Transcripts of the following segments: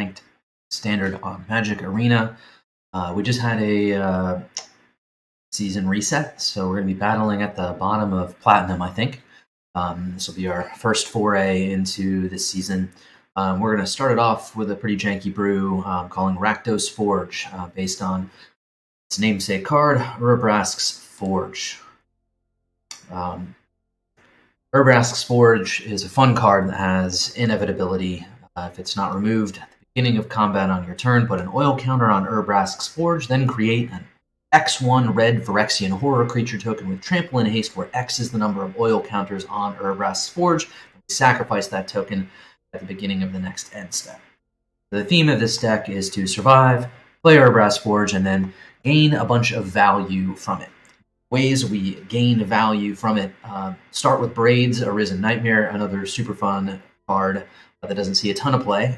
ranked standard on Magic Arena. We just had a season reset, so we're going to be battling at the bottom of Platinum, I think. This will be our first foray into this season. We're going to start it off with a pretty janky brew calling Rakdos Forge, based on its namesake card, Urabrask's Forge. Urabrask's Forge is a fun card that has inevitability. If it's not removed at the beginning of combat on your turn, put an oil counter on Urabrask's Forge, then create an X1 red Phyrexian horror creature token with trample and haste, where X is the number of oil counters on Urabrask's Forge. Sacrifice that token at the beginning of the next end step. The theme of this deck is to survive, play Urabrask's Forge, and then gain a bunch of value from it. Ways we gain value from it start with Braids, Arisen Nightmare, another super fun card that doesn't see a ton of play.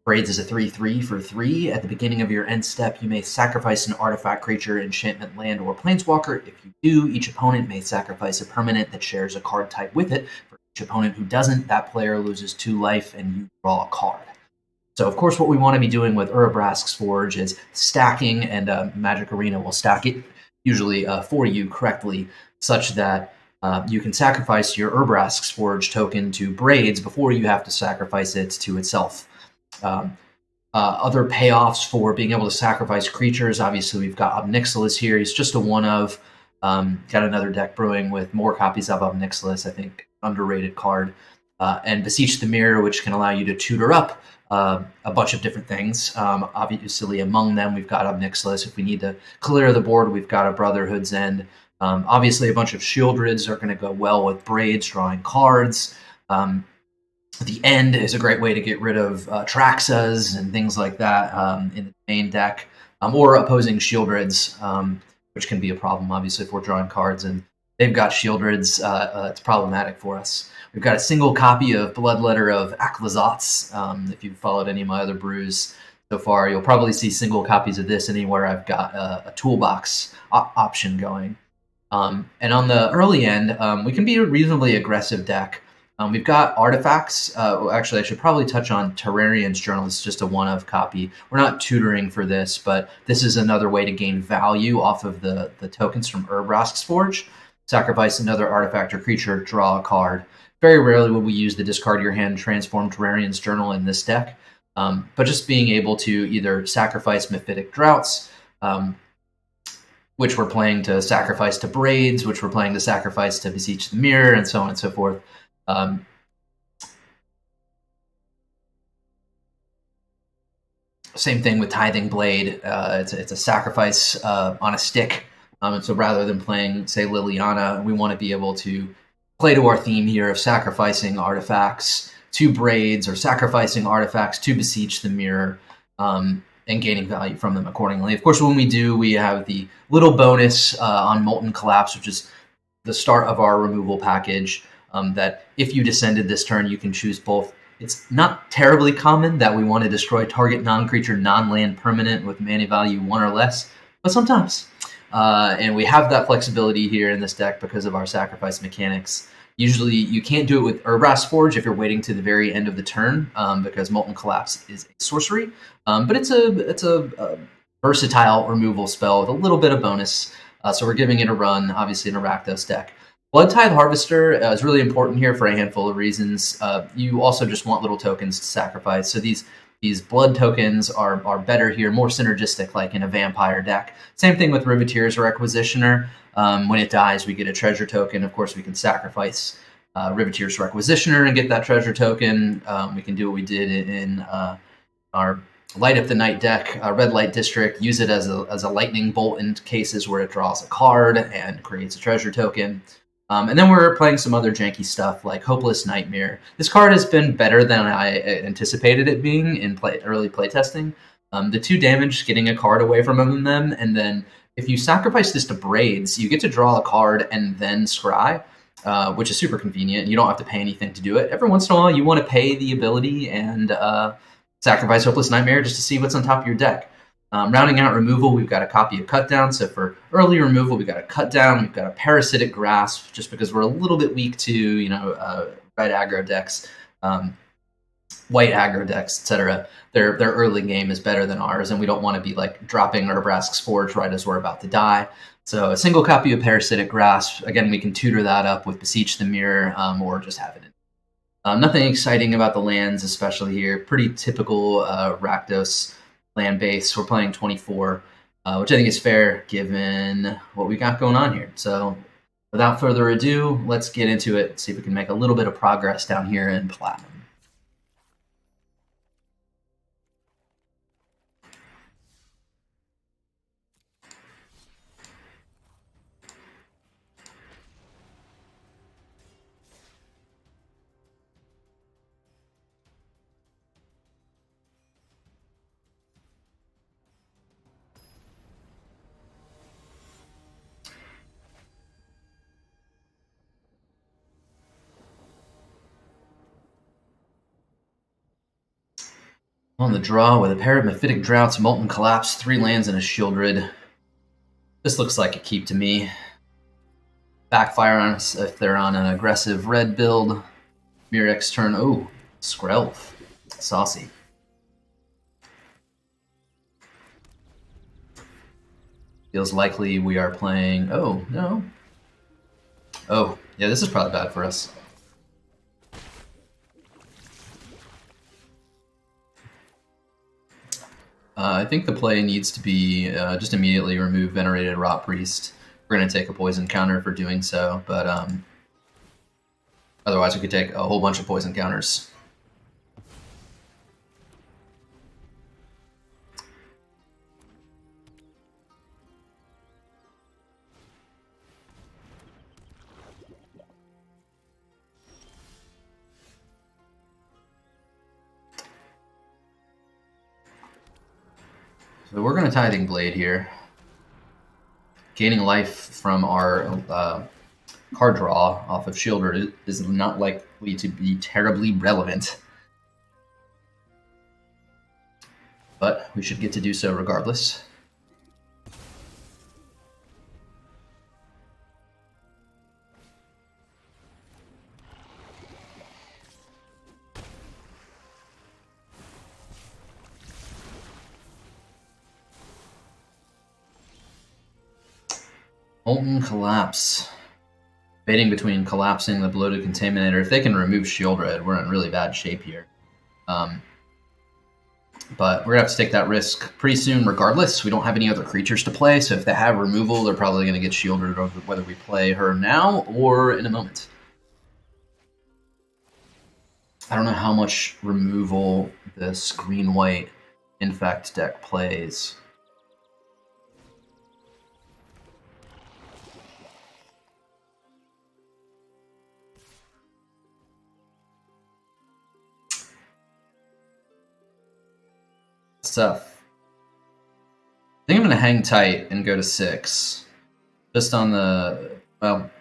Braids is a 3/3 for 3. At the beginning of your end step, you may sacrifice an artifact, creature, enchantment, land, or planeswalker. If you do, each opponent may sacrifice a permanent that shares a card type with it. For each opponent who doesn't, that player loses 2 life and you draw a card. So, of course, what we want to be doing with Urabrask's Forge is stacking, and Magic Arena will stack it, usually for you correctly, such that you can sacrifice your Urabrask's Forge token to Braids before you have to sacrifice it to itself. Other payoffs for being able to sacrifice creatures, obviously we've got Ob Nixilis here. He's just a one-of. Got another deck brewing with more copies of Ob Nixilis, I think, underrated card. And Beseech the Mirror, which can allow you to tutor up a bunch of different things. Obviously, among them, we've got Ob Nixilis. If we need to clear the board, we've got a Brotherhood's End. Obviously, a bunch of Sheoldreds are going to go well with Braids, drawing cards. The End is a great way to get rid of Traxas and things like that in the main deck, or opposing Sheoldreds, which can be a problem, obviously, if we're drawing cards and they've got Sheoldreds. It's problematic for us. We've got a single copy of Bloodletter of Aclazotz. If you've followed any of my other brews so far, you'll probably see single copies of this anywhere I've got a toolbox option going. And on the early end, we can be a reasonably aggressive deck. We've got artifacts. Actually, I should probably touch on Tarrian's Journal. It's just a one-of copy. We're not tutoring for this, but this is another way to gain value off of the tokens from Urabrask's Forge. Sacrifice another artifact or creature, draw a card. Very rarely will we use the discard your hand transform Tarrian's Journal in this deck, but just being able to either sacrifice Mephitic Draughts, which we're playing to sacrifice to Braids, which we're playing to sacrifice to Beseech the Mirror, and so on and so forth. Same thing with Tithing Blade. It's a sacrifice on a stick. And so rather than playing, say, Liliana, we want to be able to play to our theme here of sacrificing artifacts to Braids or sacrificing artifacts to Beseech the Mirror, and gaining value from them accordingly. Of course, when we do, we have the little bonus on Molten Collapse, which is the start of our removal package, that if you descended this turn, you can choose both. It's not terribly common that we want to destroy target non-creature, non-land permanent with mana value 1 or less, but sometimes. And we have that flexibility here in this deck because of our sacrifice mechanics. Usually you can't do it with Urabrask's Forge if you're waiting to the very end of the turn, because Molten Collapse is a sorcery. But it's a versatile removal spell with a little bit of bonus. So we're giving it a run, obviously, in a Rakdos deck. Bloodtithe Harvester is really important here for a handful of reasons. You also just want little tokens to sacrifice. So these blood tokens are better here, more synergistic, like in a vampire deck. Same thing with Riveteer's Requisitioner. When it dies, we get a treasure token. Of course, we can sacrifice Riveteer's Requisitioner and get that treasure token. We can do what we did in our Light Up the Night deck, Red Light District, use it as a lightning bolt in cases where it draws a card and creates a treasure token. And then we're playing some other janky stuff like Hopeless Nightmare. This card has been better than I anticipated it being in early playtesting. The 2 damage, getting a card away from them, and then if you sacrifice this to Braids, you get to draw a card and then scry, which is super convenient. You don't have to pay anything to do it. Every once in a while, you want to pay the ability and sacrifice Hopeless Nightmare just to see what's on top of your deck. Rounding out removal, we've got a copy of Cut Down. So for early removal, we've got a Cut Down. We've got a Parasitic Grasp, just because we're a little bit weak to, red aggro decks. white aggro decks, etc., their early game is better than ours, and we don't want to be like dropping Urabrask's Forge right as we're about to die. So a single copy of Parasitic Grasp, again, we can tutor that up with Beseech the Mirror, or just have it in. Nothing exciting about the lands, especially here. Pretty typical Rakdos land base. We're playing 24, which I think is fair given what we got going on here. So without further ado, let's get into it, see if we can make a little bit of progress down here in Platinum. On the draw with a pair of Mephitic Draughts, Molten Collapse, 3 lands, and a Sheoldred. This looks like a keep to me. Backfire on us if they're on an aggressive red build. Mire's turn. Oh, Skrelv. Saucy. Feels likely we are playing... Oh, no. Oh, yeah, this is probably bad for us. I think the play needs to be just immediately remove Venerated Rot Priest. We're going to take a poison counter for doing so, but otherwise we could take a whole bunch of poison counters. So we're going to Tithing Blade here. Gaining life from our card draw off of Sheoldred is not likely to be terribly relevant. But we should get to do so regardless. Molten Collapse. Debating between collapsing the Bloated Contaminator. If they can remove Sheoldred, we're in really bad shape here. But we're going to have to take that risk pretty soon regardless. We don't have any other creatures to play, so if they have removal, they're probably going to get Sheoldred whether we play her now or in a moment. I don't know how much removal this green-white Infect deck plays. Tough. I think I'm going to hang tight and go to 6. Just on the... well...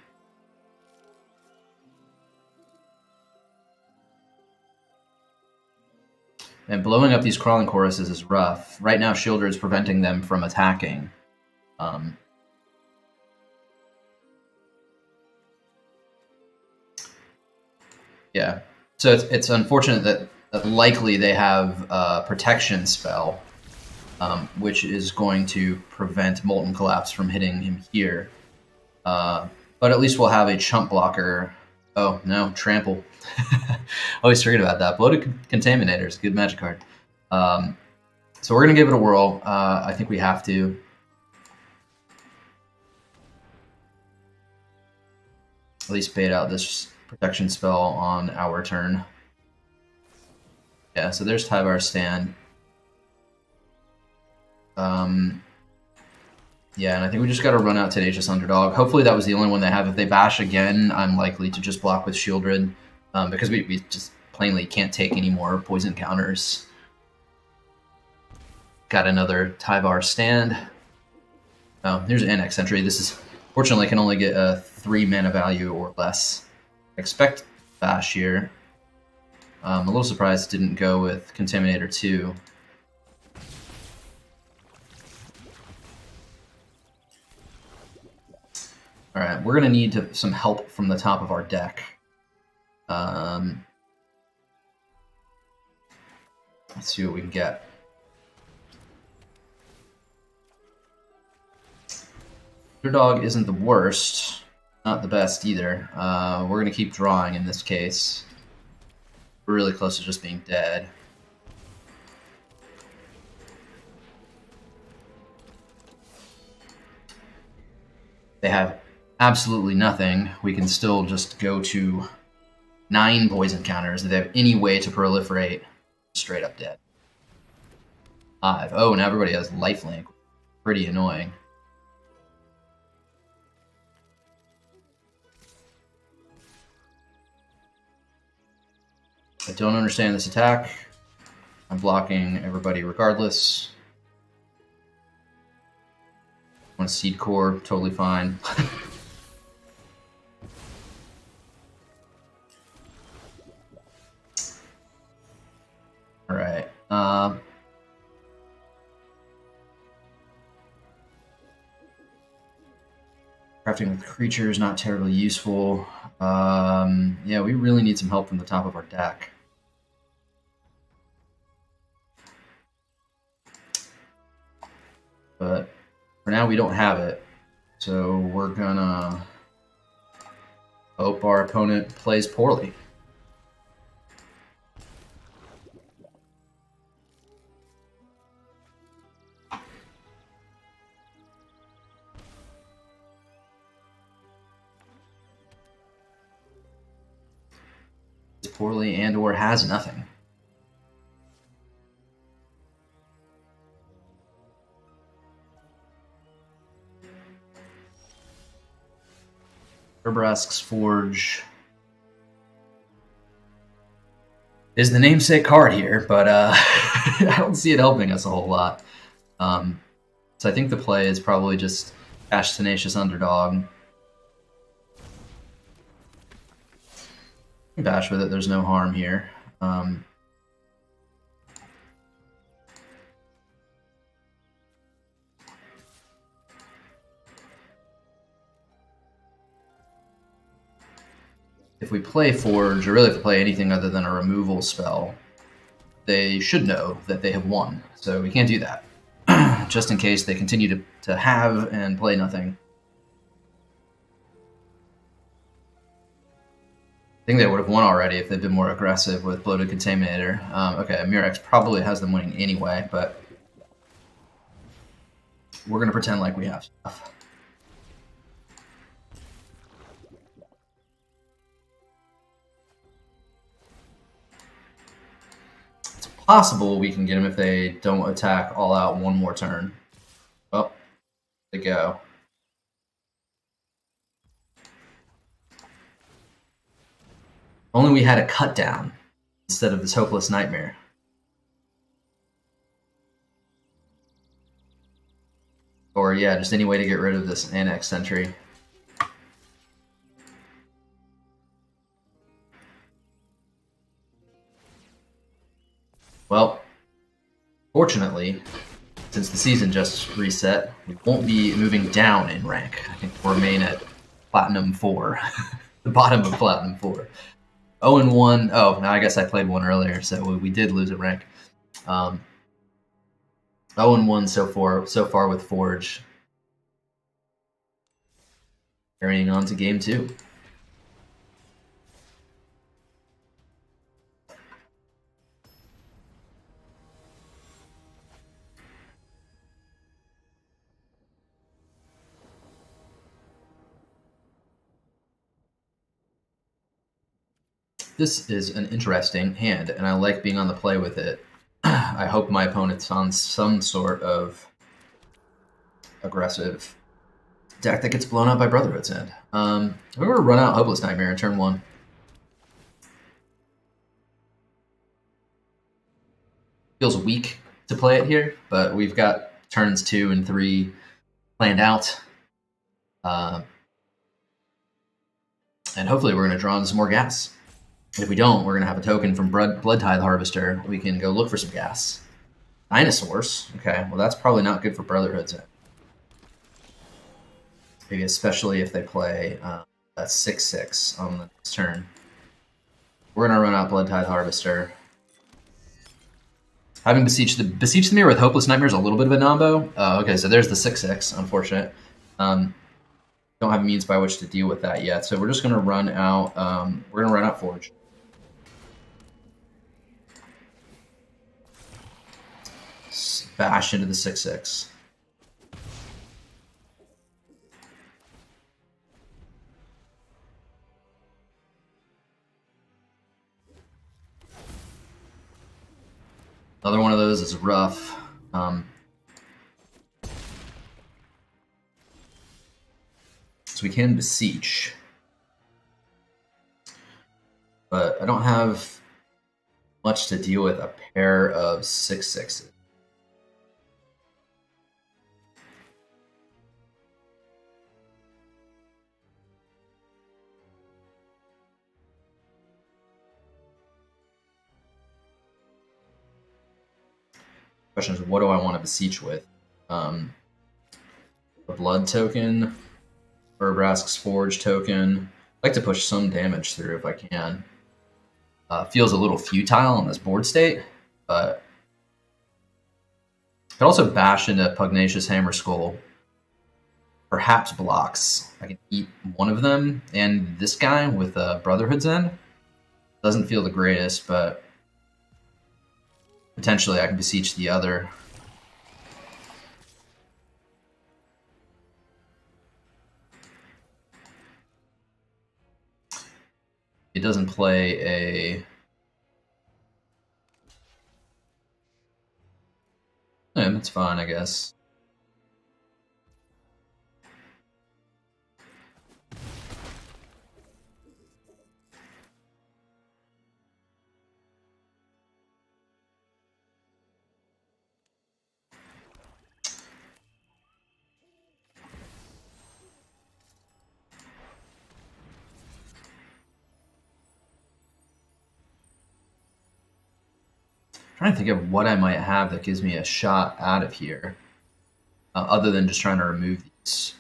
and blowing up these Crawling Choruses is rough. Right now, Sheoldred is preventing them from attacking. Yeah. So it's unfortunate that likely they have a protection spell, which is going to prevent Molten Collapse from hitting him here. But at least we'll have a chump blocker. Oh, no, Trample. Always forget about that. Bloated Contaminator is a good magic card. So we're going to give it a whirl. I think we have to. At least bait out this protection spell on our turn. Yeah, so there's Tyvar's stand. Yeah, and I think we just got to run out Tenacious Underdog. Hopefully that was the only one they have. If they bash again, I'm likely to just block with Sheoldred, because we just plainly can't take any more poison counters. Got another Tyvar stand. Oh, here's an Annex entry. This is, fortunately, can only get a 3 mana value or less. Expect bash here. I'm a little surprised it didn't go with Contaminator 2. Alright, we're going to need some help from the top of our deck. Let's see what we can get. Underdog isn't the worst, not the best either. We're going to keep drawing in this case. We're really close to just being dead. They have absolutely nothing. We can still just go to 9 poison counters. If they have any way to proliferate, straight up dead. 5. Oh, and everybody has lifelink. Pretty annoying. I don't understand this attack. I'm blocking everybody regardless. Want a seed core, totally fine. Alright. Crafting with creatures, not terribly useful. Yeah, we really need some help from the top of our deck. But for now, we don't have it. So we're gonna hope our opponent plays poorly. Poorly and or has nothing. Urabrask's Forge is the namesake card here, but I don't see it helping us a whole lot. So I think the play is probably just cash Tenacious Underdog. Bash with it, there's no harm here. If we play Forge, or really if we play anything other than a removal spell, they should know that they have won. So we can't do that. Just in case they continue to have and play nothing. I think they would have won already if they'd been more aggressive with Bloated Contaminator. Okay, Mirex probably has them winning anyway, but we're going to pretend like we have stuff. It's possible we can get them if they don't attack all out one more turn. Well, there they go. Only we had a cut down instead of this hopeless nightmare. Or yeah, just any way to get rid of this annex sentry. Well, fortunately, since the season just reset, we won't be moving down in rank. I think we'll remain at Platinum 4, the bottom of Platinum 4. 0-1. Oh, now I guess I played one earlier, so we did lose a rank. 0-1 so far with Forge. Carrying on to game 2. This is an interesting hand, and I like being on the play with it. I hope my opponent's on some sort of aggressive deck that gets blown up by Brotherhood's end. We're going to run out Hopeless Nightmare in turn 1. Feels weak to play it here, but we've got turns 2 and 3 planned out. And hopefully we're going to draw in some more gas. If we don't, we're going to have a token from Bloodtithe Harvester. We can go look for some gas. Dinosaurs. Okay, well that's probably not good for Brotherhood's end. Maybe especially if they play a 6/6 on the next turn. We're going to run out Bloodtithe Harvester. Having Beseech the Mirror with Hopeless Nightmare is a little bit of a nombo. Okay, so there's the 6/6, unfortunate. Don't have means by which to deal with that yet, so we're just going to run out, we're going to run out Forge. Bash into the 6/6. Another one of those is rough. So we can Beseech. But I don't have much to deal with a pair of 6/6s. Question is, what do I want to Beseech with? A blood token, Urabrask's Forge token. I like to push some damage through if I can. Feels a little futile on this board state, but I could also bash into Pugnacious Hammer Skull. Perhaps blocks. I can eat one of them, and this guy with Brotherhood's End doesn't feel the greatest, but potentially I can Beseech the other. It doesn't play a... Yeah, that's fine, I guess. Trying to think of what I might have that gives me a shot out of here, other than just trying to remove these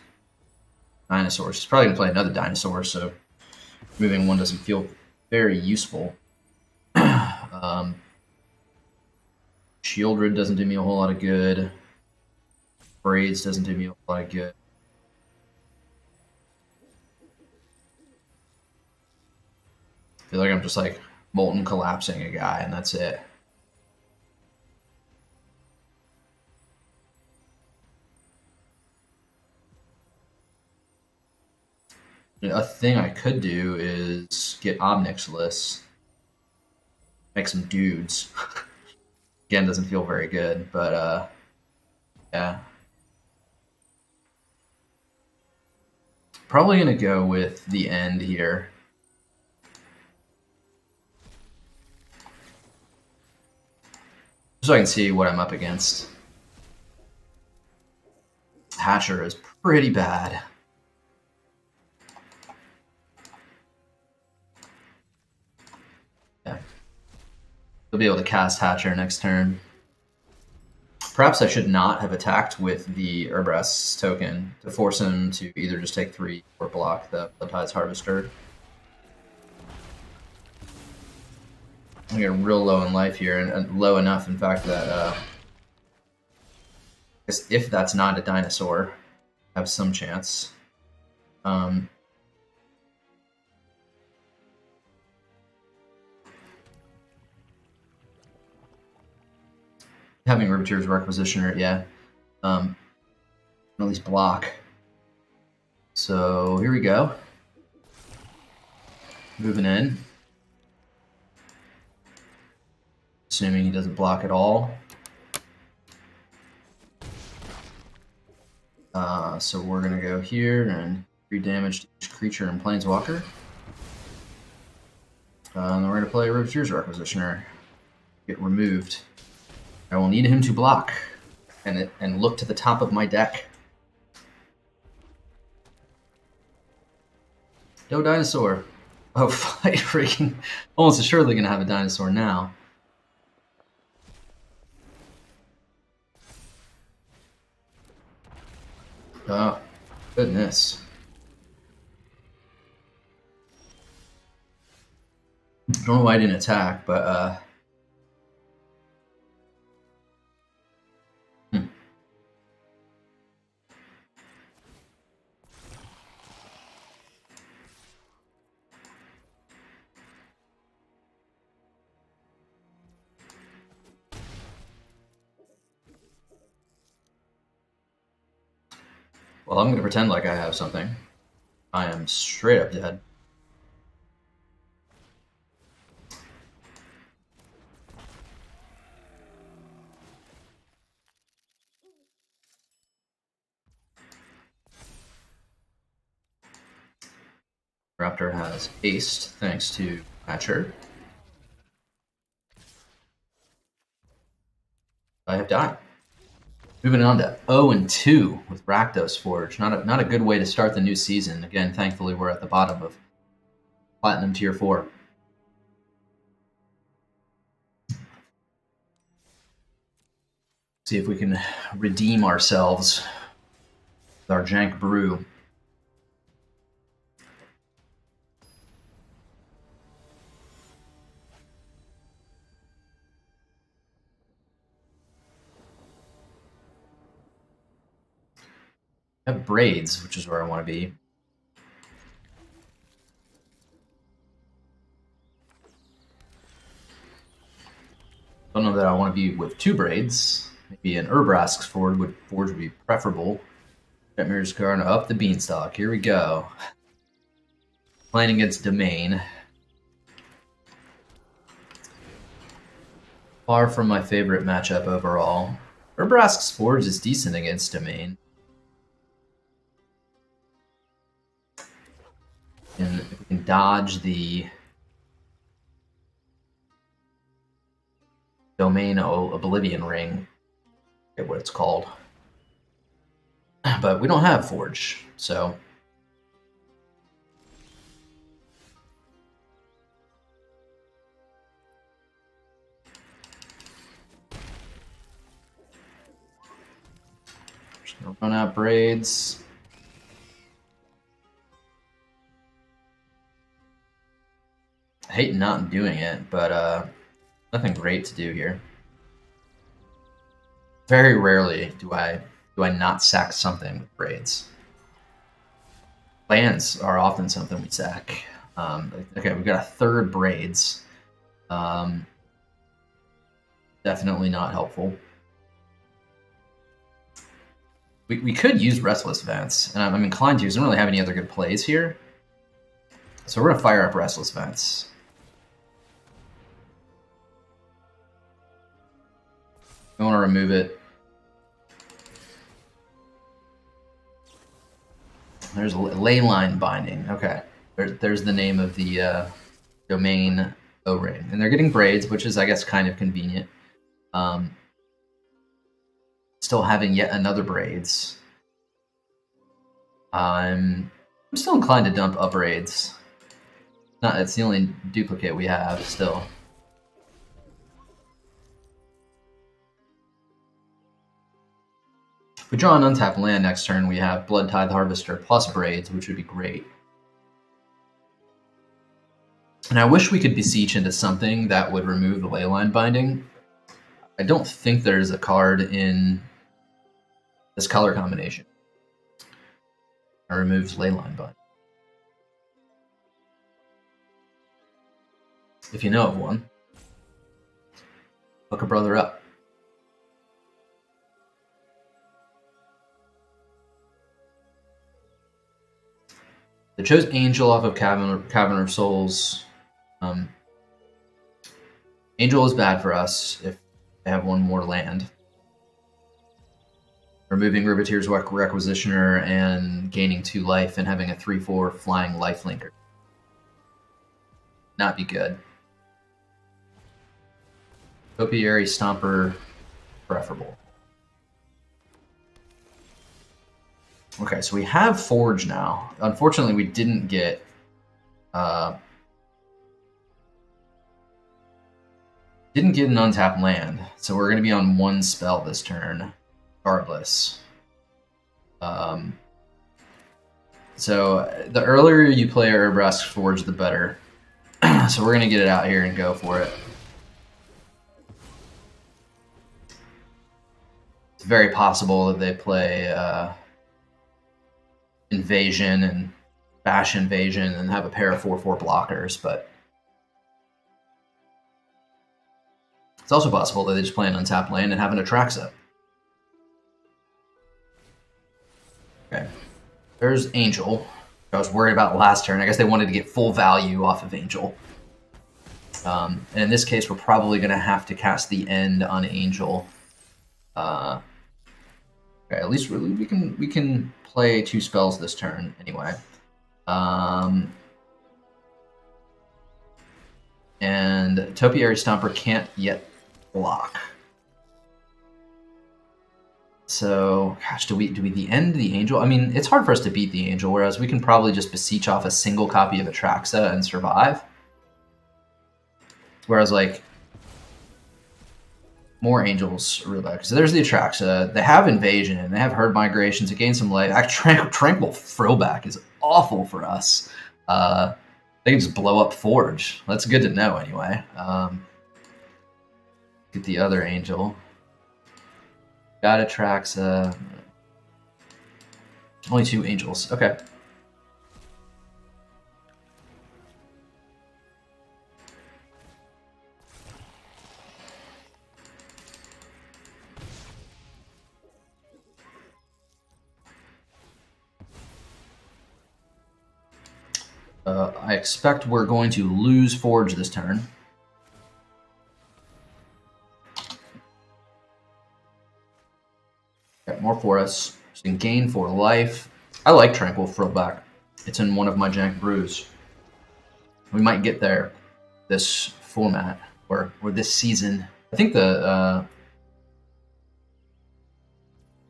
dinosaurs. He's probably gonna play another dinosaur, so moving one doesn't feel very useful. Sheoldred doesn't do me a whole lot of good. Braids doesn't do me a whole lot of good. I feel like I'm just like molten collapsing a guy, and that's it. A thing I could do is get Ob Nixilis, make some dudes. Again, doesn't feel very good, but yeah. Probably gonna go with the end here. So I can see what I'm up against. Hatcher is pretty bad. Yeah. He'll be able to cast Hatcher next turn. Perhaps I should not have attacked with the Urabrask's token to force him to either just take 3 or block the Bloodtithe Harvester. I'm getting real low in life here, and low enough, in fact, that if that's not a dinosaur, I have some chance. Having Riveteer's Requisitioner, yeah. At least block. So here we go. Moving in. Assuming he doesn't block at all. So we're going to go here and 3 damage to each creature and Planeswalker. And then we're going to play Riveteer's Requisitioner. Get removed. I will need him to block and look to the top of my deck. No dinosaur. Oh, fight freaking. Almost assuredly going to have a dinosaur now. Oh, goodness. I don't know why I didn't attack, but Well, I'm going to pretend like I have something. I am straight up dead. Raptor has haste thanks to Hatcher. I have died. Moving on to 0-2 with Rakdos Forge. Not a good way to start the new season. Again, thankfully, we're at the bottom of Platinum Tier 4. See if we can redeem ourselves with our jank brew. I have Braids, which is where I want to be. Don't know that I want to be with 2 Braids. Maybe an Urabrask forge would be preferable. Mirror's card up the beanstalk. Here we go. Playing against Domain. Far from my favorite matchup overall. Urabrask's Forge is decent against Domain. And if we can dodge the Domain Oblivion Ring, I forget what it's called. But we don't have Forge, so just gonna run out Braids. I hate not doing it, but nothing great to do here. Very rarely do I not sack something with Braids. Lands are often something we sack. Okay, we've got a 3rd Braids. Definitely not helpful. We could use Restless Vents, and I'm inclined to, because I don't really have any other good plays here. So we're going to fire up Restless Vents. I want to remove it. There's a Leyline Binding. Okay. There's the name of the Domain O-Ring. And they're getting Braids, which is, I guess, kind of convenient. Still having yet another Braids. I'm still inclined to dump up Braids. It's the only duplicate we have still. If we draw an untapped land next turn, we have Bloodtithe Harvester plus Braids, which would be great. And I wish we could Beseech into something that would remove the Leyline Binding. I don't think there's a card in this color combination that removes Leyline Binding. If you know of one, hook a brother up. They chose Angel off of Cavern of Souls. Angel is bad for us if they have one more land. Removing Riveteer's Requisitioner and gaining 2 life and having a 3/4 flying lifelinker. Not be good. Topiary Stomper, preferable. Okay, so we have Forge now. Unfortunately, we didn't get an untapped land, so we're going to be on 1 spell this turn, regardless. So the earlier you play Urabrask Forge, the better. So we're going to get it out here and go for it. It's very possible that they play Invasion and Bash Invasion and have a pair of 4/4 blockers, but it's also possible that they just play an untapped land and have an Atraxa. Okay. There's Angel. I was worried about last turn. I guess they wanted to get full value off of Angel. And in this case, we're probably going to have to cast the End on Angel. Okay, at least we can play 2 spells this turn anyway. And Topiary Stomper can't yet block. So, gosh, do we the End the Angel? I mean, it's hard for us to beat the Angel, whereas we can probably just Beseech off a single copy of Atraxa and survive. Whereas, like, more Angels really bad. So there's the Atraxa. They have Invasion, and they have Herd Migrations. It gains some life. Tranquil Throwback is awful for us. They can just blow up Forge. That's good to know, anyway. Get the other Angel. Got Atraxa. Only 2 Angels. Okay. I expect we're going to lose Forge this turn. Got more for us. So you can gain 4 life. I like Tranquil Throwback. It's in one of my jank brews. We might get there this format or this season. I think the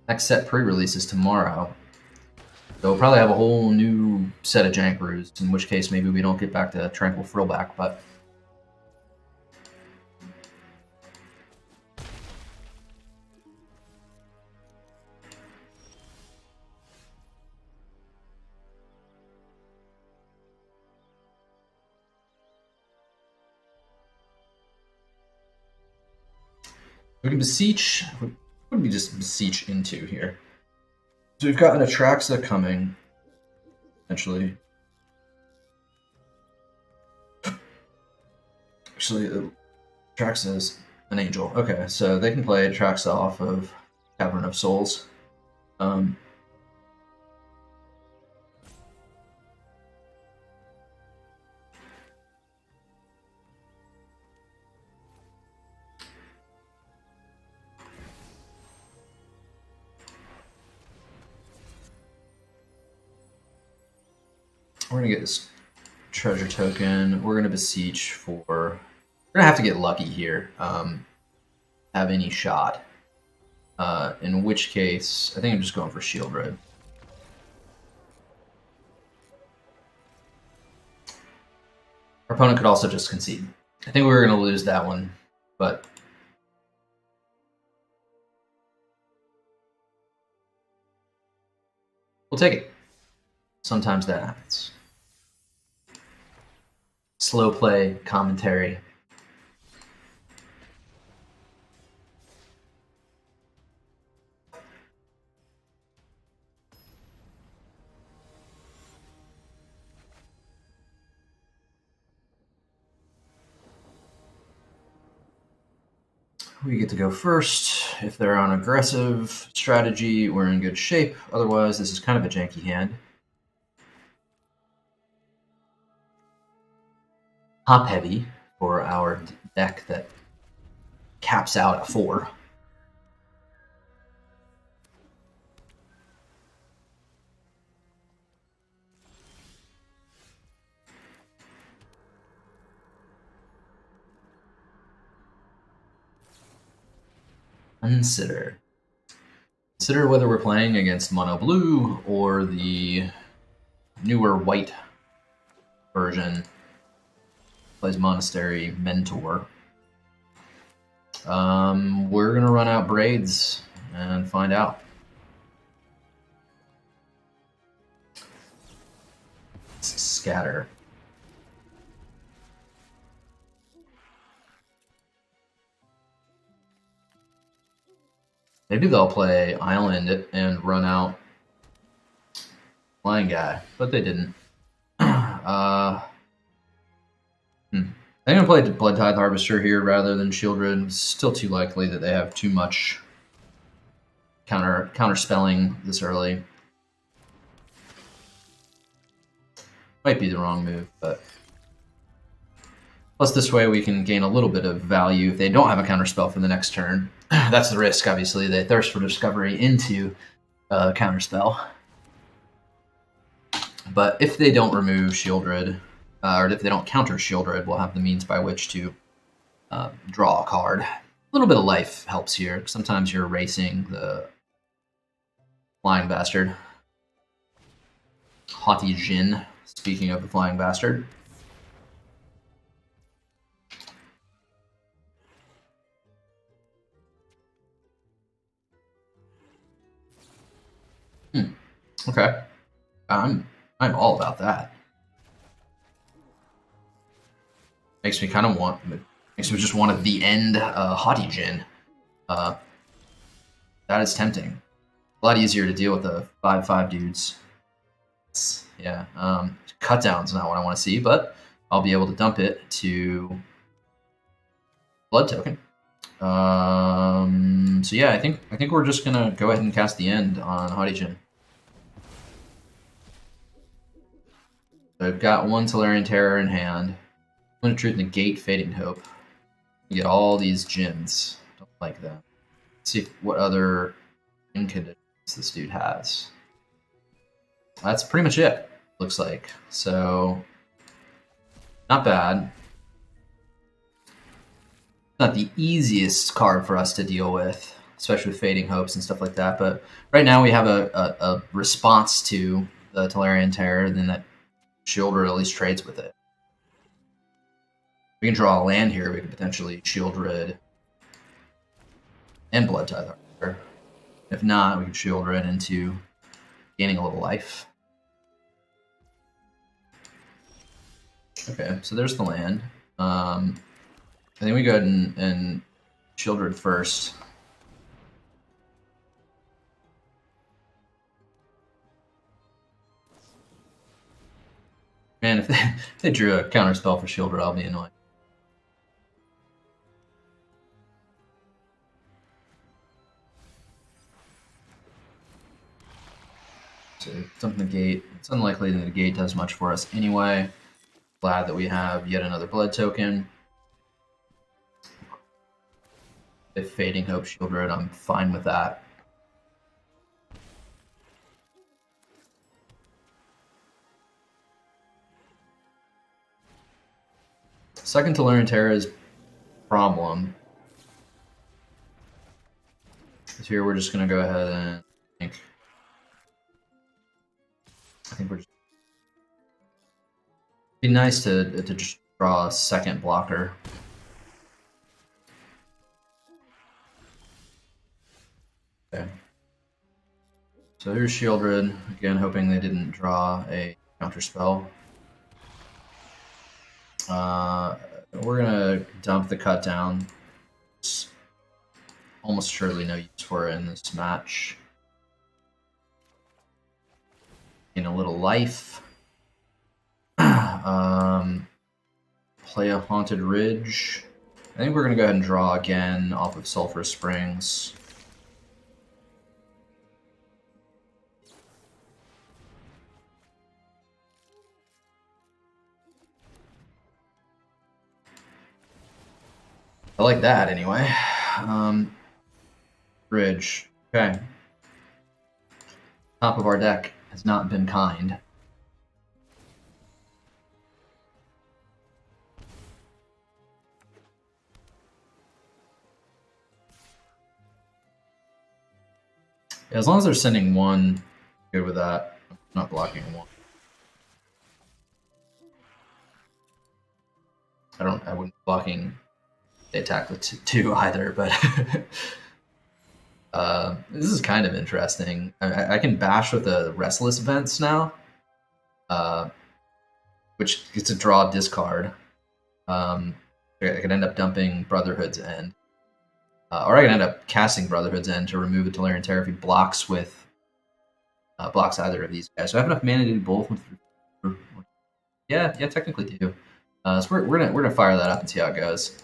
next set pre-release is tomorrow. So we'll probably have a whole new set of jank brews, in which case maybe we don't get back to Tranquil Throwback, but we can Beseech. What would we just Beseech into here? So we've got an Atraxa coming, essentially. Actually, Atraxa is an Angel. Okay, so they can play Atraxa off of Cavern of Souls. We're going to get this treasure token. We're going to Beseech for... We're going to have to get lucky here. Have any shot. In which case, I think I'm just going for Sheoldred. Our opponent could also just concede. I think we were going to lose that one, but... we'll take it. Sometimes that happens. Slow play, commentary. We get to go first. If they're on aggressive strategy, we're in good shape. Otherwise, this is kind of a janky hand. Top heavy for our deck that caps out at 4. Consider whether we're playing against mono blue or the newer white version. Plays Monastery Mentor. We're gonna run out Braids and find out. Scatter. Maybe they'll play Island and run out Flying Guy, but they didn't. I'm going to play Bloodtithe Harvester here rather than Sheoldred. It's still too likely that they have too much counter spelling this early. Might be the wrong move, but plus this way we can gain a little bit of value if they don't have a counterspell for the next turn. That's the risk, obviously. They thirst for discovery into counterspell. But if they don't remove Sheoldred, or if they don't counter Sheoldred, we'll have the means by which to draw a card. A little bit of life helps here. Sometimes you're racing the Flying Bastard. Haughty Jin, speaking of the Flying Bastard. Okay. I'm all about that. Makes me kind of makes me just want at the end Haughty Jin. That is tempting. A lot easier to deal with the 5/5 dudes. Yeah. Cut down's not what I want to see, but I'll be able to dump it to blood token. So yeah, I think we're just gonna go ahead and cast the end on Haughty Jin. I've got one Tolarian Terror in hand. One of Truth, negate Fading Hope. You get all these Jins. Don't like that. Let's see what other conditions this dude has. That's pretty much it, looks like. So, not bad. Not the easiest card for us to deal with, especially with Fading Hopes and stuff like that. But right now we have a response to the Tolarian Terror, then that Sheoldred at least trades with it. We can draw a land here. We could potentially Sheoldred and Bloodtithe Harvester. If not, we could Sheoldred into gaining a little life. Okay, so there's the land. I think we go ahead and Sheoldred first. Man, if they drew a counterspell for Sheoldred, I'll be annoyed. So dump negate. It's unlikely that negate does much for us anyway. Glad that we have yet another blood token. If Fading Hope Sheoldred, I'm fine with that. Second Tolarian Terror's problem is here we're just going to go ahead and I think we're just... It'd be nice to just draw a second blocker. Okay. So here's Sheoldred, again hoping they didn't draw a counterspell. We're gonna dump the cut down. There's almost surely no use for it in this match. Gain a little life. Play a Haunted Ridge. I think we're gonna go ahead and draw again off of Sulfurous Springs. I like that anyway. Bridge. Okay. Top of our deck has not been kind. Yeah, as long as they're sending one, good with that. I'm not blocking one. I wouldn't be blocking the attack with two either, but this is kind of interesting. I can bash with the Restless Vents now, which gets to draw a discard. I could end up dumping Brotherhood's End. Or I can end up casting Brotherhood's End to remove the Tolarian Terror if he blocks with blocks either of these guys. So I have enough mana to do both. Yeah, technically do. So we're gonna fire that up and see how it goes.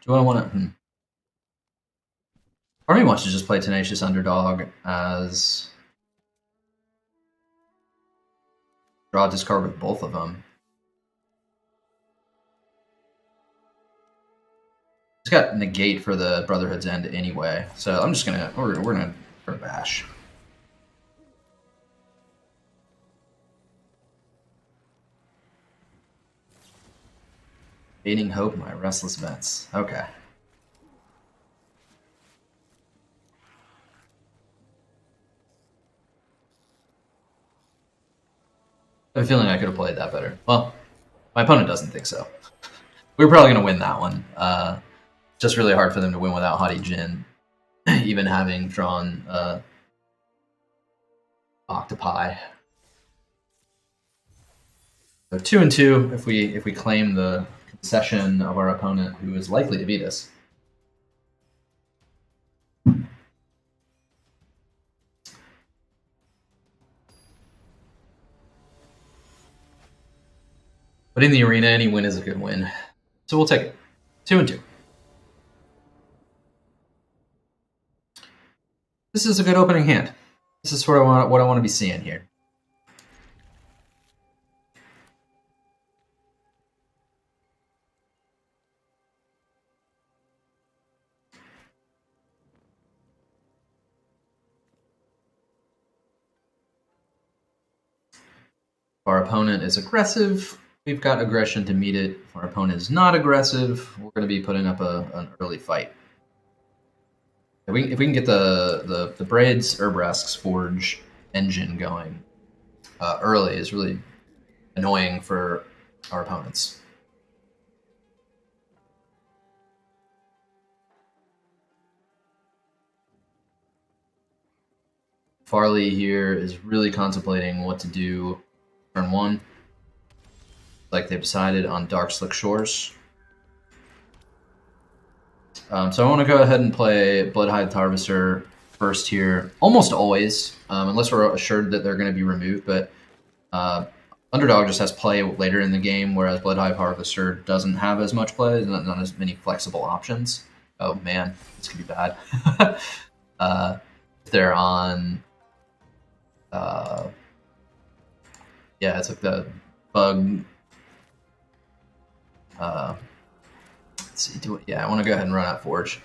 Do I want to? Part of me wants to just play Tenacious Underdog as draw a discard with both of them. It's got negate for the Brotherhood's end anyway, so I'm just gonna we're gonna bash. Fading Hope, my Restless Vents. Okay. I have a feeling I could have played that better. Well, my opponent doesn't think so. We were probably going to win that one. Just really hard for them to win without Haughty Jin, even having drawn Octopi. So 2-2 if we claim the concession of our opponent, who is likely to beat us. But in the arena, any win is a good win. So we'll take it. 2-2. This is a good opening hand. This is what I want to be seeing here. If our opponent is aggressive, we've got aggression to meet it. If our opponent is not aggressive, we're going to be putting up an early fight. If we can get the Braids Urabrask's Forge engine going early, is really annoying for our opponents. Farley here is really contemplating what to do turn 1. Like they've decided on Dark Slick Shores. So I want to go ahead and play Bloodtithe Harvester first here, almost always, unless we're assured that they're going to be removed. But Underdog just has play later in the game, whereas Bloodtithe Harvester doesn't have as much play, not as many flexible options. Oh man, this could be bad. If they're on, yeah, it's like the bug. Let's see, I want to go ahead and run out Forge.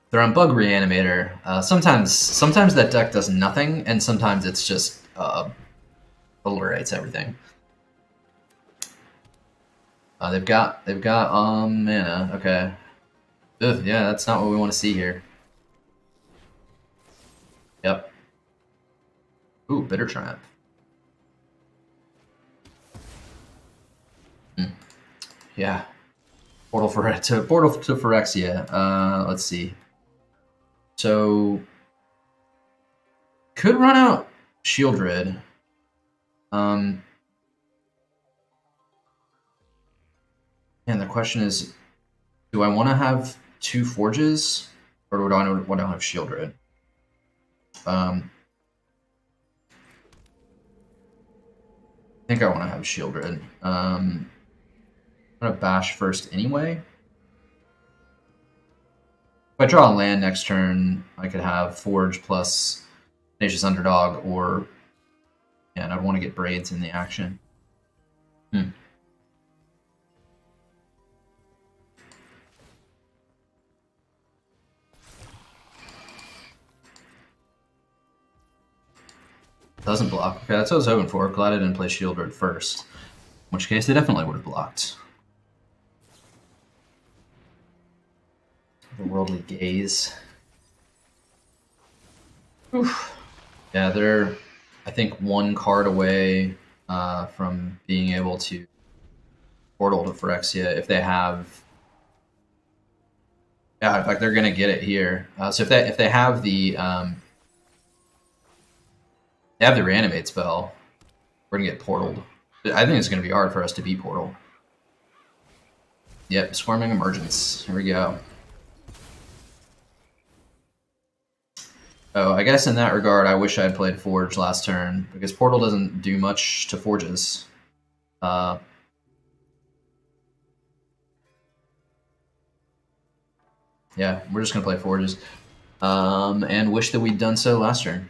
They're on Bug Reanimator. Sometimes that deck does nothing, and sometimes it's just obliterates everything. They've got mana. Okay. Ugh, yeah, that's not what we want to see here. Yep. Ooh, Bitter Triumph. Yeah. Portal to Phyrexia. Let's see. So could run out Sheoldred. And the question is, do I want to have 2 Forges, or do I want to have Sheoldred? I think I want to have Sheoldred. I'm going to bash first anyway. If I draw a land next turn, I could have Forge plus Tenacious Underdog, or and I'd want to get Braids in the action. Doesn't block. Okay, that's what I was hoping for. Glad I didn't play Sheoldred first. In which case, they definitely would have blocked. The Worldly Gaze. Oof. Yeah, they're, I think, 1 card away from being able to portal to Phyrexia if they have. Yeah, in fact, they're going to get it here. So if they have the reanimate spell, we're gonna get portaled. I think it's gonna be hard for us to beat portal. Yep, Swarming Emergence. Here we go. Oh, I guess in that regard, I wish I had played Forge last turn, because Portal doesn't do much to Forges. Yeah, we're just going to play Forges. And wish that we'd done so last turn.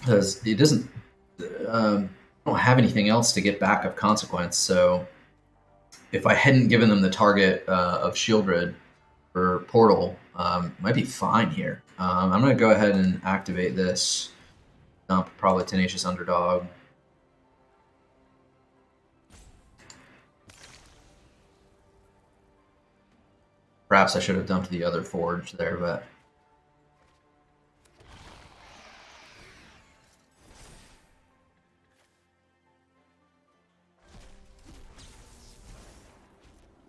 Because it doesn't... don't have anything else to get back of consequence, so if I hadn't given them the target of Sheoldred for Portal, might be fine here. I'm going to go ahead and activate this. Dump probably Tenacious Underdog. Perhaps I should have dumped the other Forge there, but...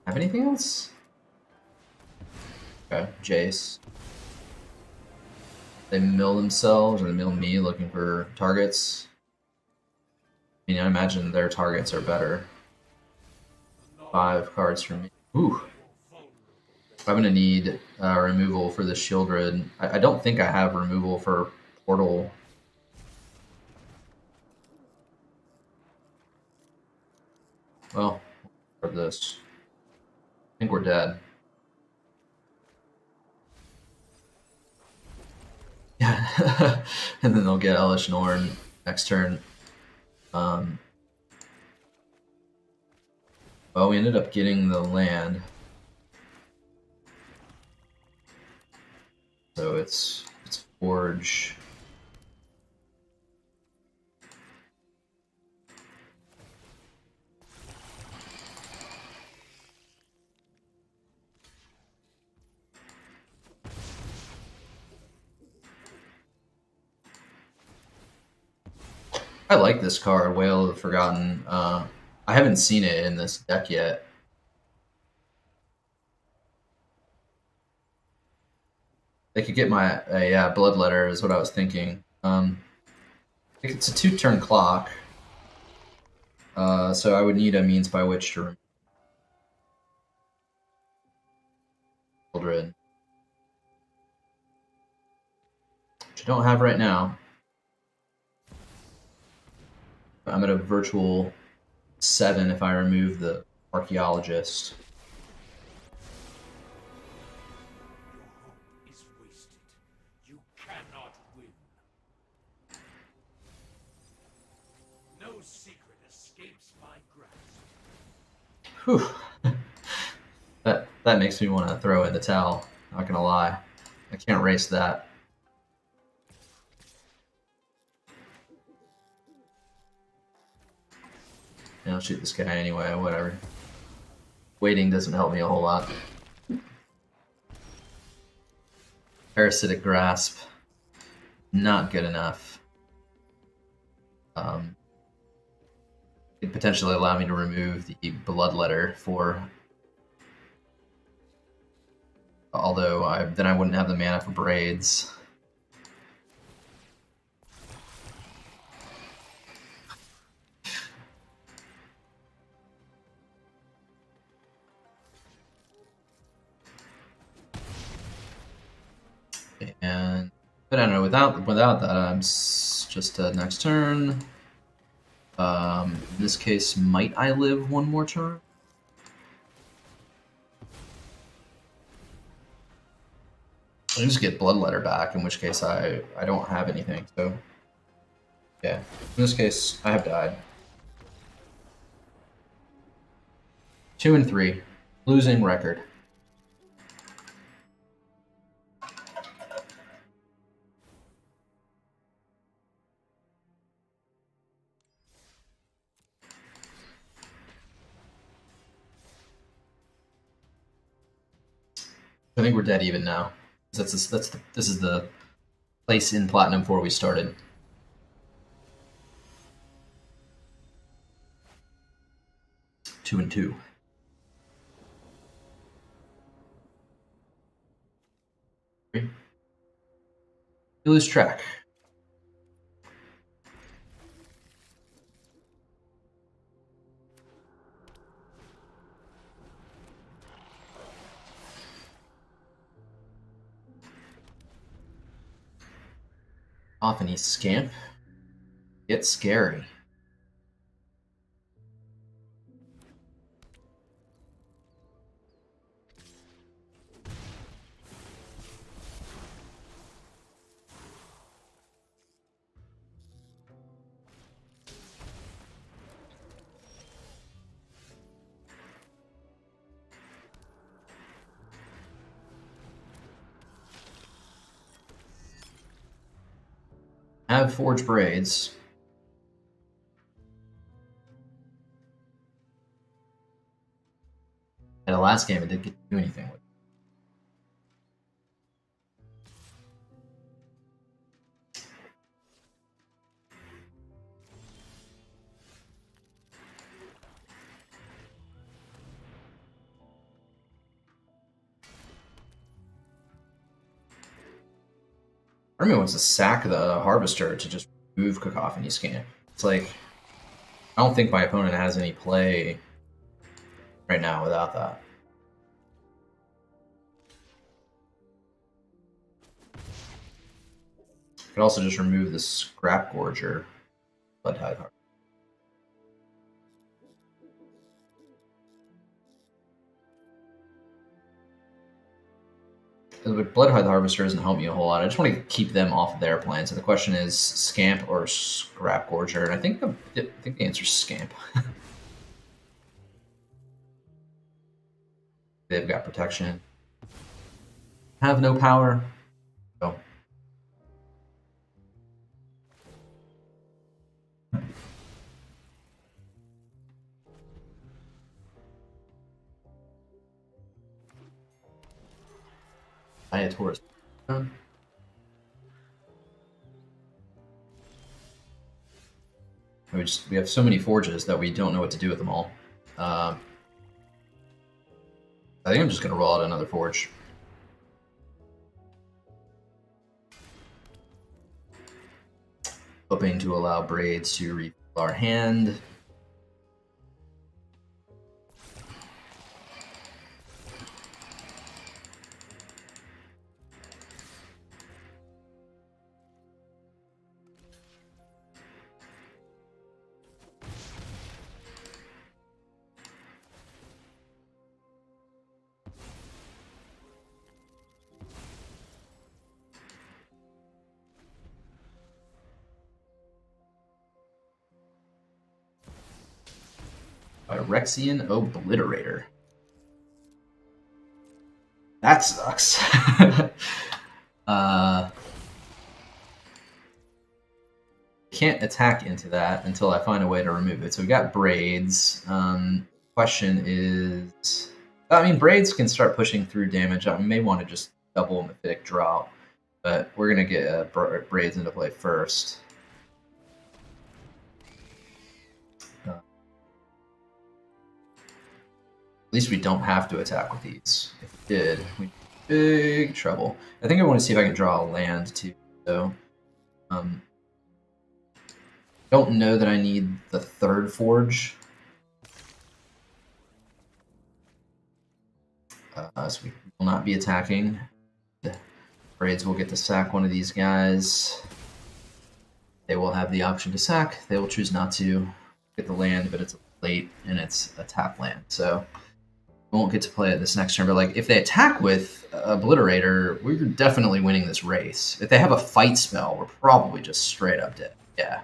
Have anything else? Okay, Jace. They mill themselves, or they mill me looking for targets. I mean, I imagine their targets are better. 5 cards for me. Ooh. I'm going to need removal for the Sheoldred. I don't think I have removal for Portal. Well, for this. I think we're dead. Yeah. And then they'll get Elish Norn next turn. Well, we ended up getting the land. So it's Forge. I like this card, Whale of the Forgotten. I haven't seen it in this deck yet. They could get my Bloodletter is what I was thinking. It's a 2-turn clock, so I would need a means by which to remove Sheoldred, which I don't have right now. I'm at a virtual 7 if I remove the Archaeologist. Whew. That makes me want to throw in the towel. Not gonna lie, I can't race that. I'll shoot this guy anyway. Whatever. Waiting doesn't help me a whole lot. Parasitic Grasp, not good enough. It potentially allow me to remove the Bloodletter for... Although then I wouldn't have the mana for Braids. And but I don't know. Without that, I'm just next turn. In this case, might I live one more turn? I just get Bloodletter back, in which case I don't have anything. So yeah, in this case, I have died. 2 and 3, losing record. I think we're dead even now. This is the place in Platinum 4 we started. Two and 2. You lose track. Often he's scamp. Get scary. I have Forge Braids. In the last game, it didn't get to do anything with it. Army wants to sack the Harvester to just remove Cacophony Scamp. It's like, I don't think my opponent has any play right now without that. Could also just remove the Scrap Gorger, Bloodtithe Harvester. The Bloodtithe Harvester doesn't help me a whole lot. I just want to keep them off of their plan. So the question is Scamp or Scrap Gorger, and I think the answer is Scamp. They've got protection. Have no power. So. Taurus. We have so many forges that we don't know what to do with them all. I think I'm just going to roll out another forge. Hoping to allow Braids to refill our hand. Rexian Obliterator. That sucks. Can't attack into that until I find a way to remove it. So we got Braids. Question is, I mean, Braids can start pushing through damage. I may want to just double Mephitic Draught, but we're gonna get Braids into play first. At least we don't have to attack with these. If we did, we'd be in big trouble. I think I want to see if I can draw a land too. So, don't know that I need the third forge. So we will not be attacking. The Braids will get to sack one of these guys. They will have the option to sack. They will choose not to get the land, but it's late and it's a tap land. So we won't get to play it this next turn, but like if they attack with Obliterator, we're definitely winning this race. If they have a fight spell, we're probably just straight up dead. Yeah.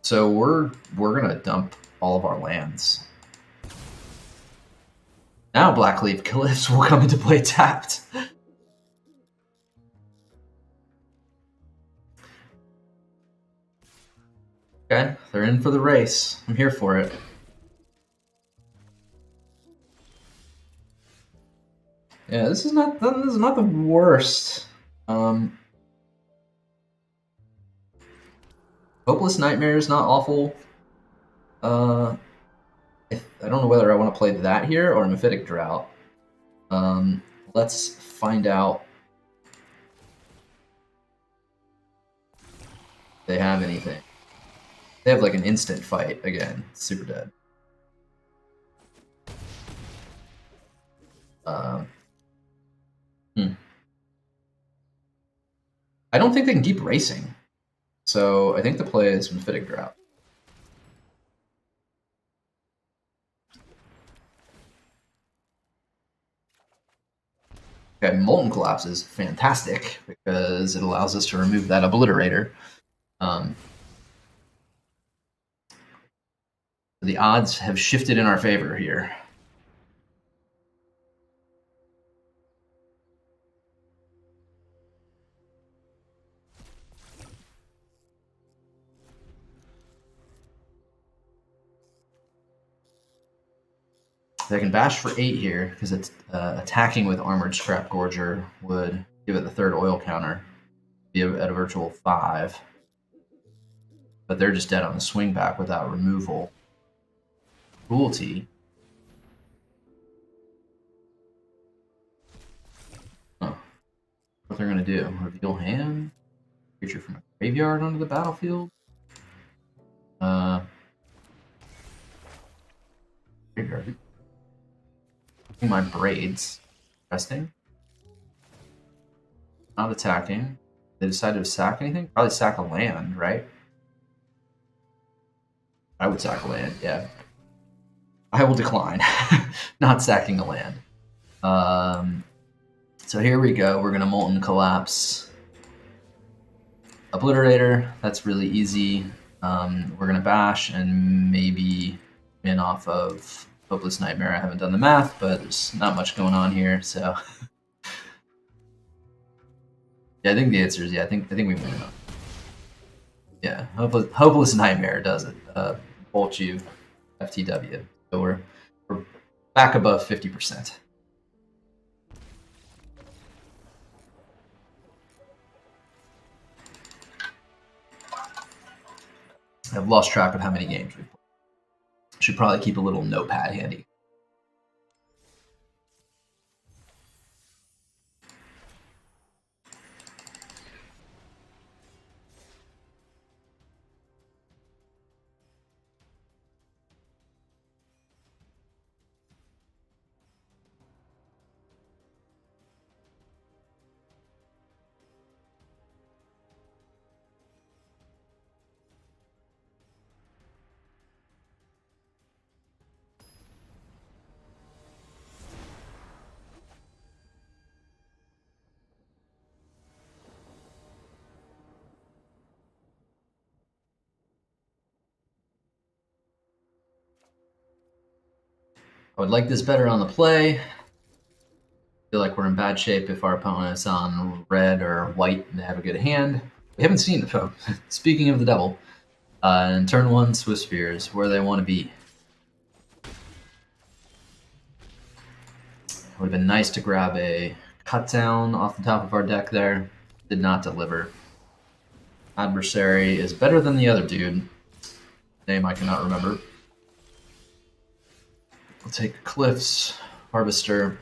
So we're gonna dump all of our lands. Now Blackcleave Cliffs will come into play tapped. Okay, they're in for the race. I'm here for it. Yeah, this is not the worst. Hopeless Nightmare is not awful. I don't know whether I want to play that here or Mephitic Draught. Let's find out if they have anything. They have like an instant fight again. Super dead. I don't think they can keep racing. So I think the play is Mephitic Draught. Okay, Molten Collapse is fantastic because it allows us to remove that Obliterator. The odds have shifted in our favor here. They can bash for 8 here because it's attacking with Armored Scrap Gorger would give it the 3rd oil counter, be at a virtual 5. But they're just dead on the swing back without removal. Cruelty. Oh. What they're going to do? Reveal hand? Creature from a graveyard onto the battlefield? Graveyard. My Braids. Interesting. Not attacking. They decided to sack anything? Probably sack a land, right? I would sack a land, yeah. I will decline. Not sacking a land. So here we go. We're going to Molten Collapse. Obliterator. That's really easy. We're going to bash and maybe win off of Hopeless Nightmare. I haven't done the math, but there's not much going on here, so... Yeah, I think the answer is yeah. I think we win. Yeah, Hopeless Nightmare does it. Bolt you, FTW. So we're back above 50%. I've lost track of how many games we've played. Should probably keep a little notepad handy. I would like this better on the play. I feel like we're in bad shape if our opponent is on red or white and they have a good hand. We haven't seen it, though. Speaking of the devil, in turn 1, Swiss Spears, where they want to be. It would have been nice to grab a cut down off the top of our deck there. Did not deliver. Adversary is better than the other dude. Name I cannot remember. We'll take Cliffs, Harvester.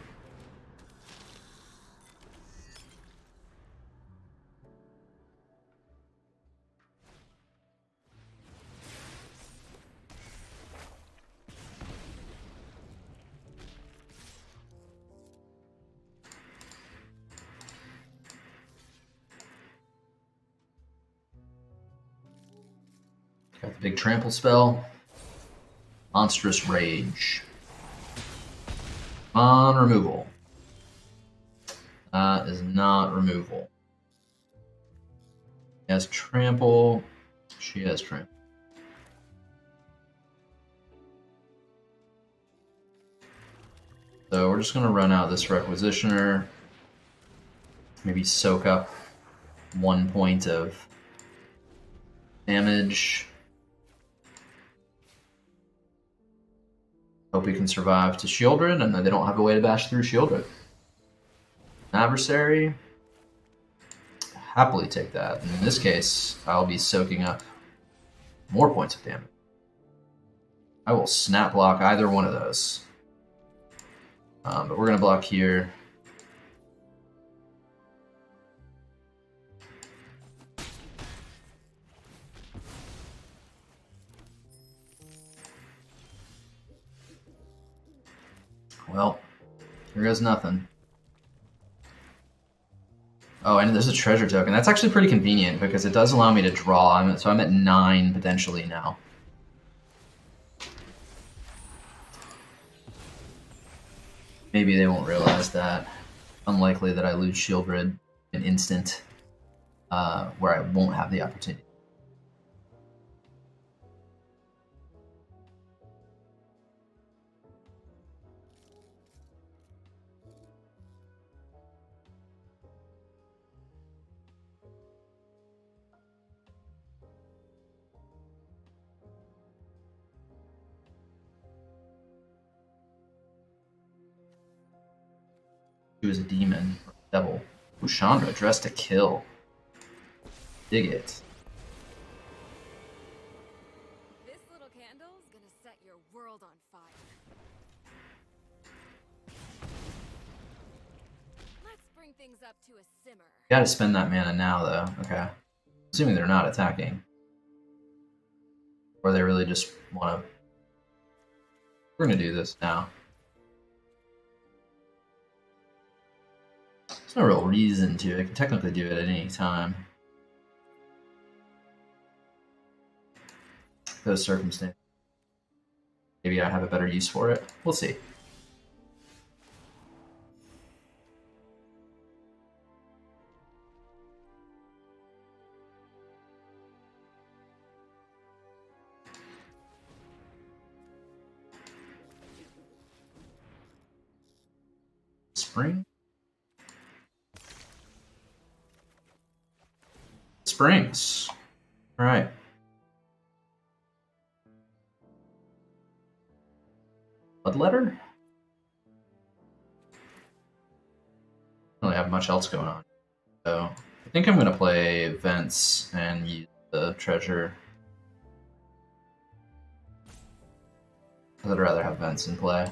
Got the big trample spell. Monstrous Rage. On removal. That is not removal. He has trample. She has trample. So we're just going to run out this Requisitioner. Maybe soak up 1 point of damage. Hope we can survive to Sheoldred, and they don't have a way to bash through Sheoldred. Adversary. Happily take that. And in this case, I'll be soaking up more points of damage. I will snap block either one of those. But we're going to block here. Well, here goes nothing. Oh, and there's a treasure token. That's actually pretty convenient because it does allow me to draw. So I'm at 9 potentially now. Maybe they won't realize that. Unlikely that I lose Sheoldred an instant where I won't have the opportunity. She was a demon, or a devil. Chandra dressed to kill. Dig it. This little candle's gonna set your world on fire. Let's bring things up to a simmer. Gotta spend that mana now, though. Okay. Assuming they're not attacking. Or they really just want to... We're gonna do this now. There's no real reason to. I can technically do it at any time. Those circumstances. Maybe I have a better use for it. We'll see. Spring? Springs. All right. Bloodletter? I don't really have much else going on. So I think I'm going to play Vents and use the treasure. I'd rather have Vents in play.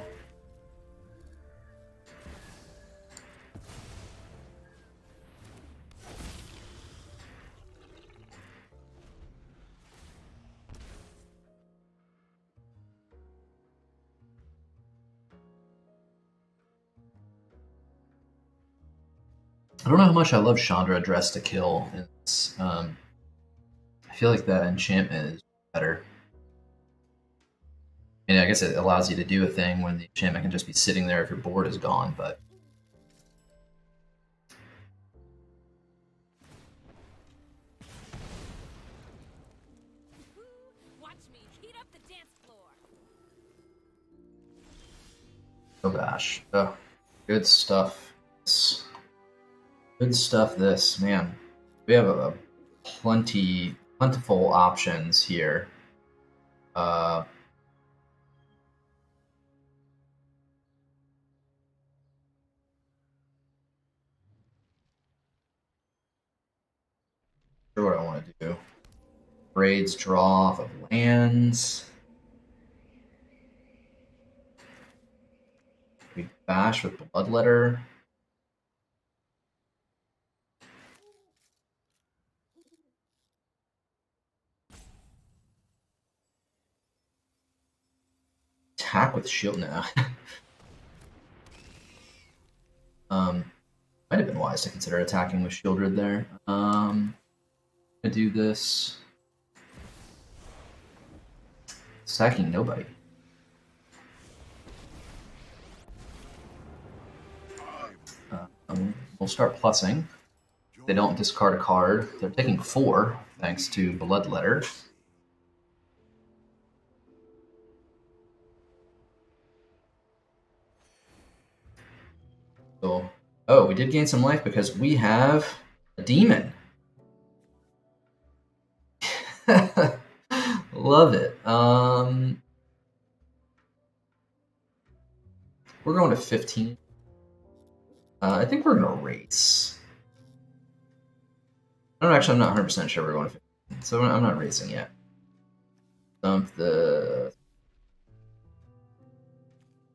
I don't know how much I love Chandra dressed to kill. It's, I feel like that enchantment is better. I mean, I guess it allows you to do a thing when the enchantment can just be sitting there if your board is gone, but... Watch me heat up the dance floor. Oh gosh. Oh, good stuff. Good stuff, this. Man, we have a plentiful options here. Sure what I want to do. Braids draw off of lands. We bash with Bloodletter. Attack with shield now. Might have been wise to consider attacking with Sheoldred there. Gonna do this. Sacking nobody. We'll start plussing. They don't discard a card. They're taking 4 thanks to Bloodletter. So, oh, we did gain some life because we have a demon. Love it. We're going to 15. I think we're going to race. I'm not 100% sure we're going to 15, so I'm not racing yet. Dump the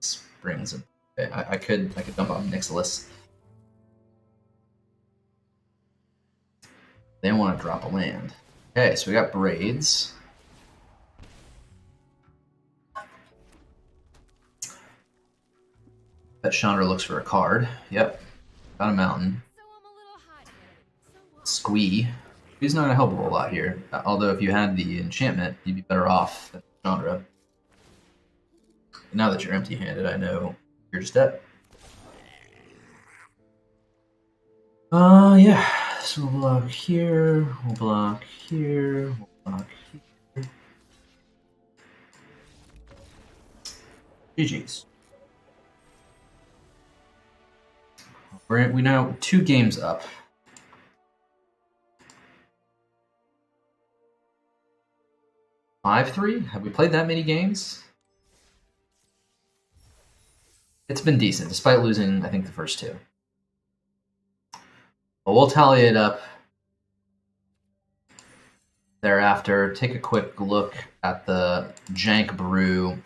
springs. I could dump Ob Nixilis. They want to drop a land. Okay, so we got Braids. Bet Chandra looks for a card. Yep. Got a mountain. So I'm a little hot-headed. So what? Squee. Squee's not going to help a whole lot here. Although if you had the enchantment, you'd be better off than Chandra. Now that you're empty-handed, I know you're just dead. Yeah. So we'll block here. We'll block here. We'll block here. GG's. We now 2 games up. 5-3? Have we played that many games? It's been decent, despite losing, I think, the first 2. But we'll tally it up thereafter. Take a quick look at the jank brew.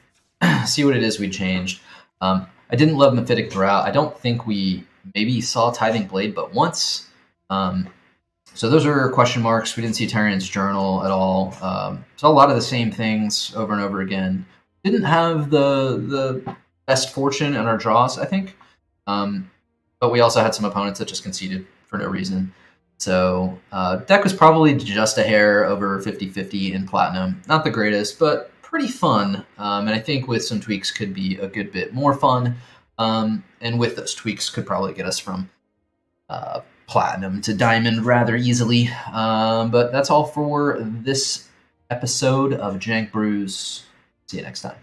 See what it is we changed. I didn't love Mephitic Draught. I don't think we maybe saw Tithing Blade but once. So those are question marks. We didn't see Tarrian's Journal at all. So a lot of the same things over and over again. Didn't have the best fortune in our draws, I think. But we also had some opponents that just conceded for no reason. So deck was probably just a hair over 50-50 in Platinum. Not the greatest, but pretty fun. And I think with some tweaks could be a good bit more fun. And with those tweaks could probably get us from Platinum to Diamond rather easily. But that's all for this episode of Jank Brews. See you next time.